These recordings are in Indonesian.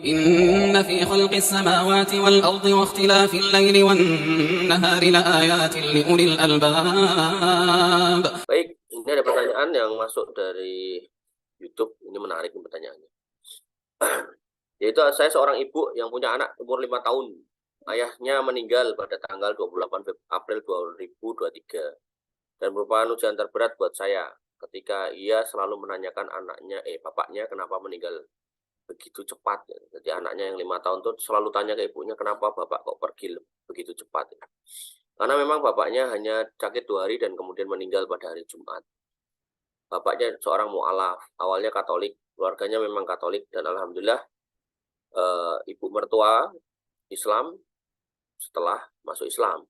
إن في خلق السماوات والأرض واختلاف الليل والنهار لآيات لأولي الألباب. Baik, ini ada pertanyaan yang masuk dari YouTube. Ini menarik pertanyaannya. Yaitu saya seorang ibu yang punya anak umur 5 tahun. Ayahnya meninggal pada tanggal 28 April 2023. Dan merupakan ujian terberat buat saya ketika ia selalu menanyakan bapaknya kenapa meninggal begitu cepat. Jadi anaknya yang 5 tahun tuh selalu tanya ke ibunya, kenapa bapak kok pergi begitu cepat. Karena memang bapaknya hanya sakit 2 hari dan kemudian meninggal pada hari Jumat. Bapaknya seorang mu'alaf, awalnya Katolik, keluarganya memang Katolik, dan alhamdulillah ibu mertua Islam setelah masuk Islam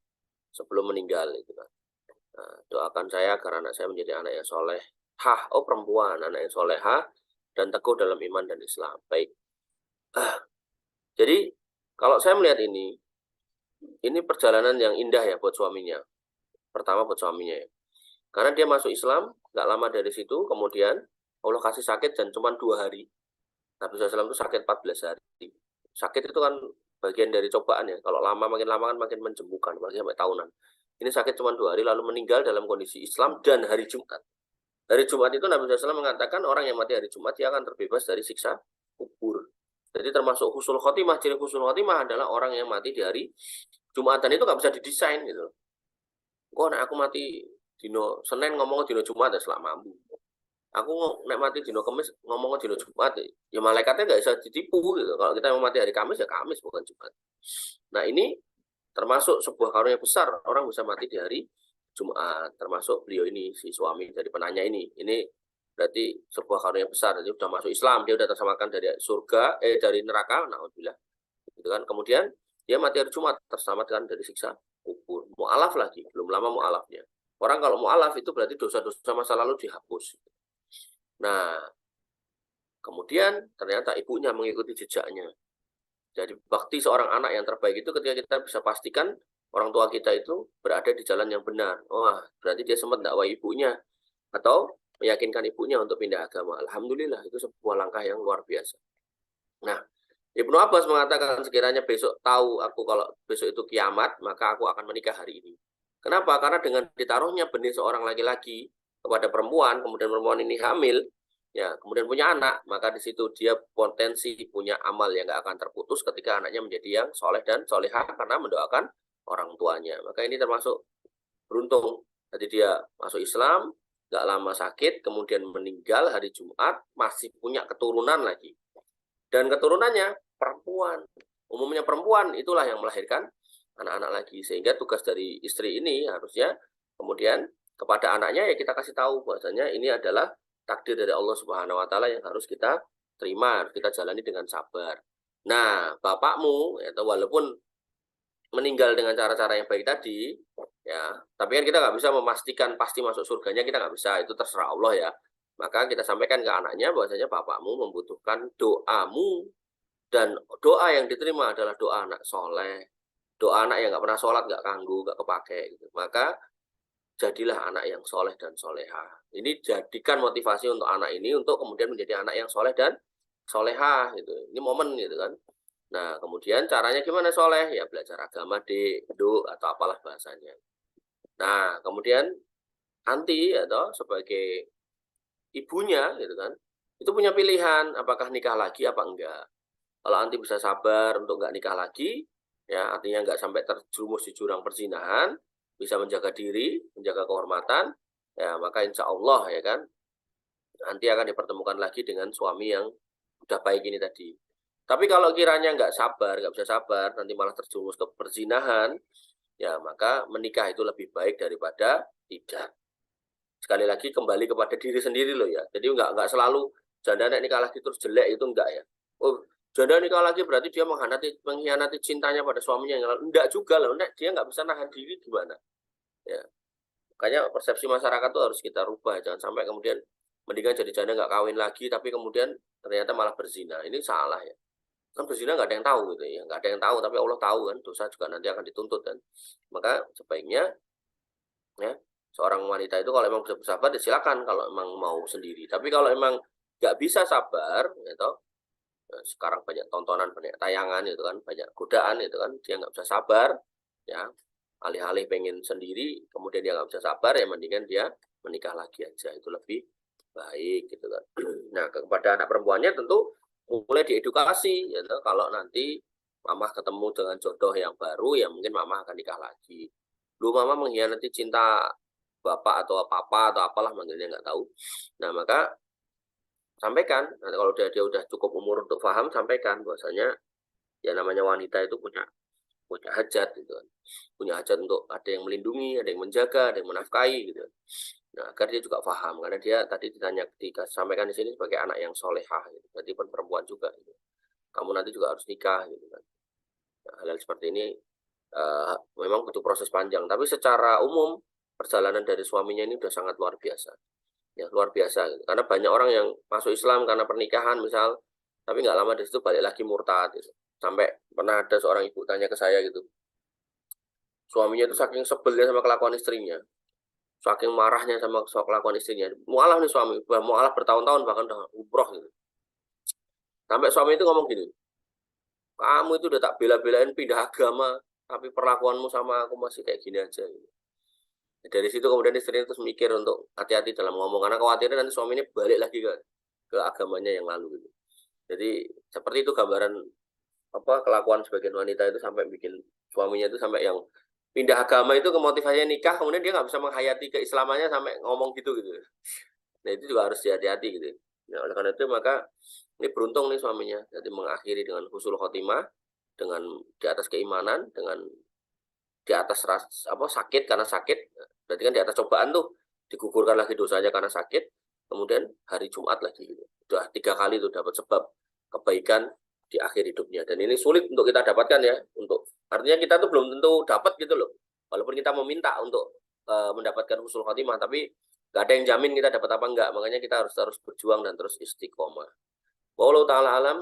sebelum meninggal itu kan. Nah, doakan saya agar anak saya menjadi anak yang soleh, perempuan, anak yang solehah dan teguh dalam iman dan Islam. Baik. Jadi kalau saya melihat ini perjalanan yang indah ya buat suaminya. Pertama buat suaminya ya. Karena dia masuk Islam, nggak lama dari situ, kemudian Allah kasih sakit dan cuma 2 hari. Nabi SAW itu sakit 14 hari. Sakit itu kan bagian dari cobaan ya. Kalau makin lama kan makin menjemukan, makin sampai tahunan. Ini sakit cuma 2 hari, lalu meninggal dalam kondisi Islam dan hari Jumat. Hari Jumat itu Nabi SAW mengatakan orang yang mati hari Jumat dia akan terbebas dari siksa kubur. Jadi termasuk husnul khotimah. Ciri husnul khotimah adalah orang yang mati di hari Jumat, dan itu nggak bisa didesain gitu. Kok aku mati dino Senin ngomong dino Jumat ya selama mampu. Aku nek mati dino Kamis ngomong dino Jumat ya malaikatnya nggak bisa ditipu gitu. Kalau kita mau mati hari Kamis ya Kamis bukan Jumat. Nah ini termasuk sebuah karunia besar orang bisa mati di hari Jumat. Termasuk beliau ini si suami dari penanya ini berarti sebuah karunia besar. Dia sudah masuk Islam, dia sudah terselamatkan dari surga dari neraka. Alhamdulillah. Gitu kan. Kemudian dia mati hari Jumat terselamatkan dari siksa kubur. Mu'alaf lagi, belum lama mu'alafnya. Orang kalau mu'alaf itu berarti dosa-dosa masa lalu dihapus. Nah, kemudian ternyata ibunya mengikuti jejaknya. Jadi bakti seorang anak yang terbaik itu ketika kita bisa pastikan orang tua kita itu berada di jalan yang benar. Wah, berarti dia sempat dakwah ibunya atau meyakinkan ibunya untuk pindah agama. Alhamdulillah, itu sebuah langkah yang luar biasa. Nah, Ibnu Abbas mengatakan sekiranya besok tahu aku kalau besok itu kiamat, maka aku akan menikah hari ini. Kenapa? Karena dengan ditaruhnya benih seorang laki-laki kepada perempuan, kemudian perempuan ini hamil, ya kemudian punya anak, maka di situ dia potensi punya amal yang nggak akan terputus ketika anaknya menjadi yang soleh dan solehah karena mendoakan orang tuanya. Maka ini termasuk beruntung. Jadi dia masuk Islam, nggak lama sakit, kemudian meninggal hari Jumat, masih punya keturunan lagi. Dan keturunannya perempuan. Umumnya perempuan itulah yang melahirkan anak-anak lagi. Sehingga tugas dari istri ini harusnya kemudian kepada anaknya ya kita kasih tahu bahwasanya ini adalah takdir dari Allah Subhanahu wa taala yang harus kita terima, harus kita jalani dengan sabar. Nah, bapakmu atau walaupun meninggal dengan cara-cara yang baik tadi, ya, tapi kan kita nggak bisa memastikan pasti masuk surganya, kita nggak bisa, itu terserah Allah ya. Maka kita sampaikan ke anaknya bahwasanya bapakmu membutuhkan doamu, dan doa yang diterima adalah doa anak soleh, doa anak yang nggak pernah sholat, nggak kanggu, nggak kepake gitu. Maka jadilah anak yang soleh dan soleha. Ini jadikan motivasi untuk anak ini untuk kemudian menjadi anak yang soleh dan soleha gitu. Ini momen gitu kan. Nah kemudian caranya gimana soleh? Ya belajar agama atau apalah bahasanya. Nah kemudian anti atau sebagai ibunya gitu kan, itu punya pilihan apakah nikah lagi apa enggak. Kalau anti bisa sabar untuk nggak nikah lagi, ya artinya nggak sampai terjerumus di jurang perzinahan, bisa menjaga diri, menjaga kehormatan, ya maka insya Allah ya kan, nanti akan dipertemukan lagi dengan suami yang udah baik ini tadi. Tapi kalau kiranya nggak bisa sabar, nanti malah terjerumus ke perzinahan, ya maka menikah itu lebih baik daripada tidak. Sekali lagi kembali kepada diri sendiri loh ya. Jadi nggak selalu janda nikah lagi terus jelek, itu enggak ya. Oh, janda nikah lagi berarti dia mengkhianati cintanya pada suaminya yang lalu. Enggak juga loh, dia nggak bisa nahan diri gimana. Ya. Makanya persepsi masyarakat tuh harus kita rubah. Jangan sampai kemudian mendingan jadi janda nggak kawin lagi, tapi kemudian ternyata malah berzina. Ini salah ya. Kan berzina nggak ada yang tahu gitu ya. Nggak ada yang tahu, tapi Allah tahu kan. Dosa juga nanti akan dituntut kan. Maka sebaiknya ya seorang wanita itu kalau emang bisa bersabar ya silakan kalau emang mau sendiri. Tapi kalau emang nggak bisa sabar, gitu, sekarang banyak tontonan, banyak tayangan itu kan, banyak godaan itu kan, dia nggak bisa sabar, ya alih-alih pengen sendiri, kemudian dia nggak bisa sabar, ya mendingan dia menikah lagi aja, itu lebih baik gitu kan. Nah, kepada anak perempuannya tentu mulai diedukasi, ya, kalau nanti mama ketemu dengan jodoh yang baru, ya mungkin mama akan nikah lagi. Lu mama mengkhianati cinta bapak atau papa atau apalah manggilnya nggak tahu. Nah, maka sampaikan, nah, kalau dia udah cukup umur untuk paham, sampaikan bahwasanya ya namanya wanita itu punya hajat gitu kan. Punya hajat untuk ada yang melindungi, ada yang menjaga, ada yang menafkahi gitu. Nah, agar dia juga paham karena dia tadi ditanya ketika sampaikan di sini sebagai anak yang solehah gitu. Berarti perempuan juga gitu. Kamu nanti juga harus nikah gitu kan. Nah, hal-hal seperti ini memang butuh proses panjang, tapi secara umum perjalanan dari suaminya ini udah sangat luar biasa. Ya, luar biasa gitu. Karena banyak orang yang masuk Islam karena pernikahan misal, tapi nggak lama dari situ balik lagi murtad gitu. Sampai pernah ada seorang ibu tanya ke saya gitu, suaminya itu saking sebelnya sama kelakuan istrinya, saking marahnya sama kelakuan istrinya, mualaf nih suami, mualaf bertahun-tahun bahkan udah umroh gitu. Sampai suami itu ngomong gini, kamu itu udah tak bela-belain pindah agama, tapi perlakuanmu sama aku masih kayak gini aja gitu. Dari situ kemudian istrinya terus mikir untuk hati-hati dalam ngomong karena khawatirnya nanti suaminya balik lagi ke agamanya yang lalu gitu. Jadi seperti itu gambaran kelakuan sebagian wanita itu sampai bikin suaminya itu sampai yang pindah agama itu kemotivasinya nikah, kemudian dia nggak bisa menghayati keislamannya sampai ngomong gitu. Nah itu juga harus hati-hati gitu. Nah, oleh karena itu maka ini beruntung nih suaminya, jadi mengakhiri dengan husnul khotimah, dengan di atas keimanan, dengan di atas sakit karena sakit, berarti kan di atas cobaan tuh digugurkan lagi dosanya karena sakit, kemudian hari Jumat lagi gitu. Udah 3 kali tuh dapat sebab kebaikan di akhir hidupnya, dan ini sulit untuk kita dapatkan ya, untuk artinya kita tuh belum tentu dapat gitu loh, walaupun kita meminta untuk mendapatkan husnul khotimah, tapi nggak ada yang jamin kita dapat apa enggak, makanya kita harus berjuang dan terus istiqomah. Wallahu taala alam.